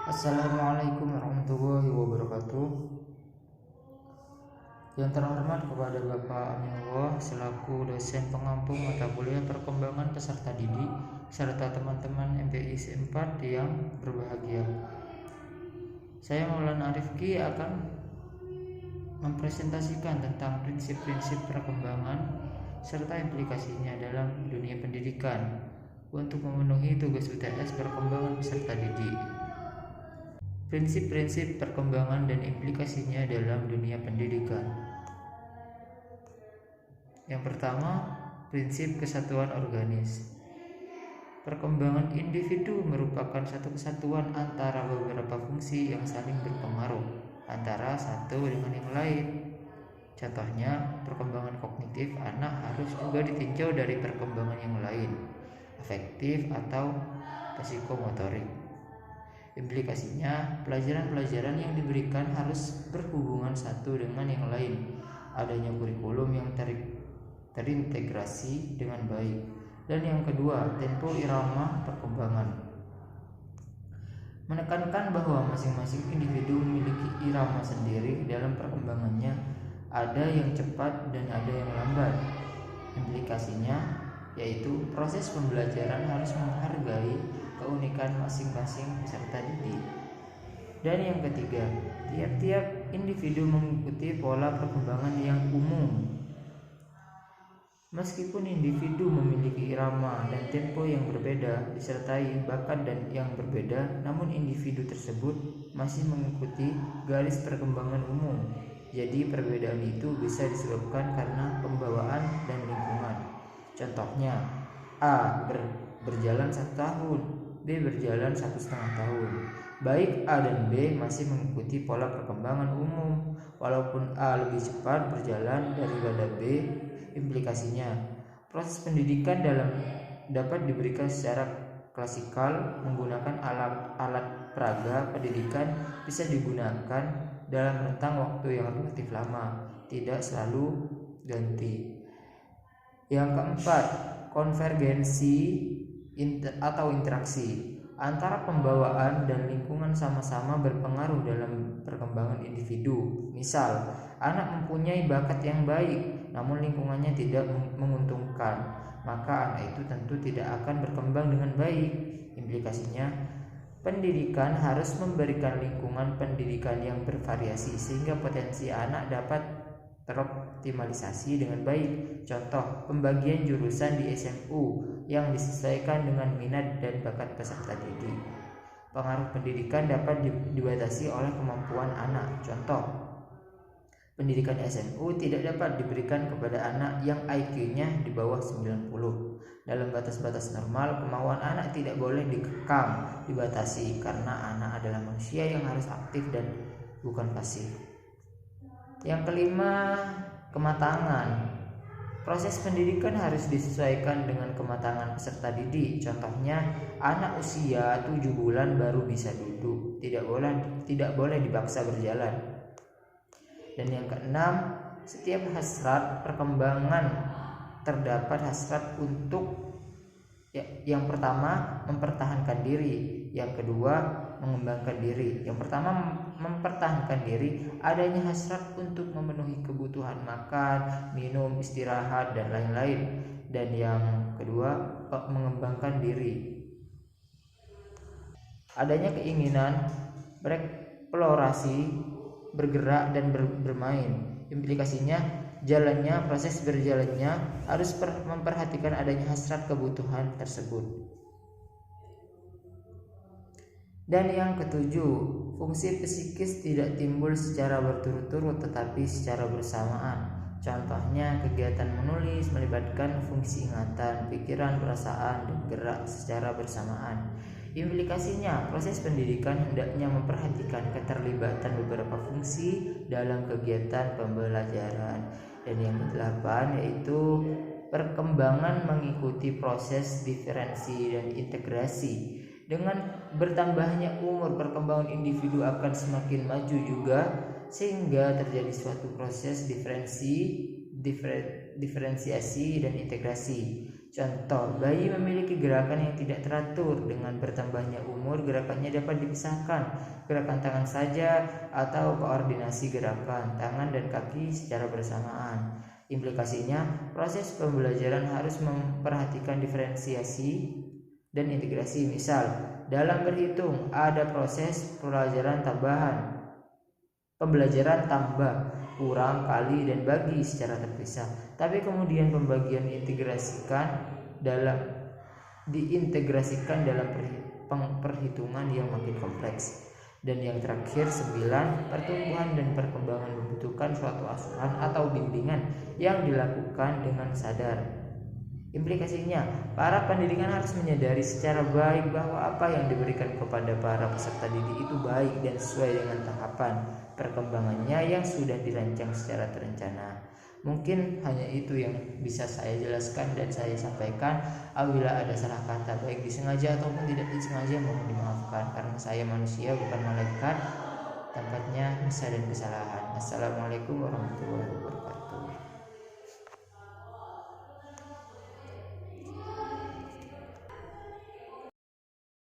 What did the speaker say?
Assalamualaikum warahmatullahi wabarakatuh. Yang terhormat kepada Bapak Aminullah selaku dosen pengampu mata kuliah perkembangan peserta didik serta teman-teman MPIS 4 yang berbahagia. Saya Maulana Arifki akan mempresentasikan tentang prinsip-prinsip perkembangan serta implikasinya dalam dunia pendidikan untuk memenuhi tugas UTS perkembangan peserta didik. Prinsip-prinsip perkembangan dan implikasinya dalam dunia pendidikan. Yang pertama, prinsip kesatuan organis. Perkembangan individu merupakan satu kesatuan antara beberapa fungsi yang saling berpengaruh antara satu dengan yang lain. Contohnya, perkembangan kognitif anak harus juga ditinjau dari perkembangan yang lain, afektif atau psikomotorik. Implikasinya, pelajaran-pelajaran yang diberikan harus berhubungan satu dengan yang lain. Adanya kurikulum yang terintegrasi dengan baik. Dan yang kedua, tempo irama perkembangan. Menekankan bahwa masing-masing individu memiliki irama sendiri dalam perkembangannya. Ada yang cepat dan ada yang lambat. Implikasinya yaitu proses pembelajaran harus menghargai keunikan masing-masing peserta didik. Dan yang ketiga, tiap-tiap individu mengikuti pola perkembangan yang umum. Meskipun individu memiliki irama dan tempo yang berbeda disertai bakat dan yang berbeda, namun individu tersebut masih mengikuti garis perkembangan umum. Jadi perbedaan itu bisa disebabkan karena pembawaan dan lingkungan. Contohnya, A berjalan 1 tahun, B berjalan 1,5 tahun. Baik A dan B masih mengikuti pola perkembangan umum. Walaupun A lebih cepat berjalan daripada B, implikasinya proses pendidikan dapat diberikan secara klasikal menggunakan alat peraga pendidikan bisa digunakan dalam rentang waktu yang relatif lama, tidak selalu ganti. Yang keempat, konvergensi atau interaksi antara pembawaan dan lingkungan sama-sama berpengaruh dalam perkembangan individu. Misal, anak mempunyai bakat yang baik, namun lingkungannya tidak menguntungkan, maka anak itu tentu tidak akan berkembang dengan baik. Implikasinya, pendidikan harus memberikan lingkungan pendidikan yang bervariasi sehingga potensi anak dapat teroptimalisasi dengan baik. Contoh, pembagian jurusan di SMU yang disesuaikan dengan minat dan bakat peserta didik. Pengaruh pendidikan dapat dibatasi oleh kemampuan anak. Contoh, pendidikan SMU tidak dapat diberikan kepada anak yang IQ-nya di bawah 90. Dalam batas-batas normal, kemauan anak tidak boleh dikekang, dibatasi karena anak adalah manusia yang harus aktif dan bukan pasif. Yang kelima, kematangan. Proses pendidikan harus disesuaikan dengan kematangan peserta didik. Contohnya, anak usia 7 bulan baru bisa duduk, tidak boleh dipaksa berjalan. Dan yang keenam, setiap hasrat perkembangan terdapat hasrat untuk yang pertama mempertahankan diri, yang kedua mengembangkan diri. Yang pertama mempertahankan diri, adanya hasrat untuk memenuhi kebutuhan makan, minum, istirahat dan lain-lain. Dan yang kedua mengembangkan diri, adanya keinginan bereksplorasi, bergerak dan bermain. Implikasinya proses berjalannya harus memperhatikan adanya hasrat kebutuhan tersebut. Dan yang ketujuh, fungsi psikis tidak timbul secara berturut-turut tetapi secara bersamaan. Contohnya, kegiatan menulis melibatkan fungsi ingatan, pikiran, perasaan, dan gerak secara bersamaan. Implikasinya, proses pendidikan hendaknya memperhatikan keterlibatan beberapa fungsi dalam kegiatan pembelajaran. Dan yang kedelapan yaitu perkembangan mengikuti proses diferensi dan integrasi. Dengan bertambahnya umur, perkembangan individu akan semakin maju juga, sehingga terjadi suatu proses diferensiasi dan integrasi. Contoh, bayi memiliki gerakan yang tidak teratur. Dengan bertambahnya umur, gerakannya dapat dipisahkan, gerakan tangan saja atau koordinasi gerakan tangan dan kaki secara bersamaan. Implikasinya, proses pembelajaran harus memperhatikan diferensiasi dan integrasi. Misal, dalam berhitung ada proses pembelajaran tambah, kurang, kali, dan bagi secara terpisah. Tapi kemudian pembagian diintegrasikan dalam perhitungan yang makin kompleks. Dan yang terakhir 9, pertumbuhan dan perkembangan membutuhkan suatu asuhan atau bimbingan yang dilakukan dengan sadar. Implikasinya, para pendidikan harus menyadari secara baik bahwa apa yang diberikan kepada para peserta didik itu baik dan sesuai dengan tahapan perkembangannya yang sudah dirancang secara terencana. Mungkin hanya itu yang bisa saya jelaskan dan saya sampaikan. Apabila ada salah kata baik disengaja ataupun tidak disengaja, mohon dimaafkan karena saya manusia bukan malaikat, tempatnya bisa dan kesalahan. Assalamualaikum warahmatullahi wabarakatuh.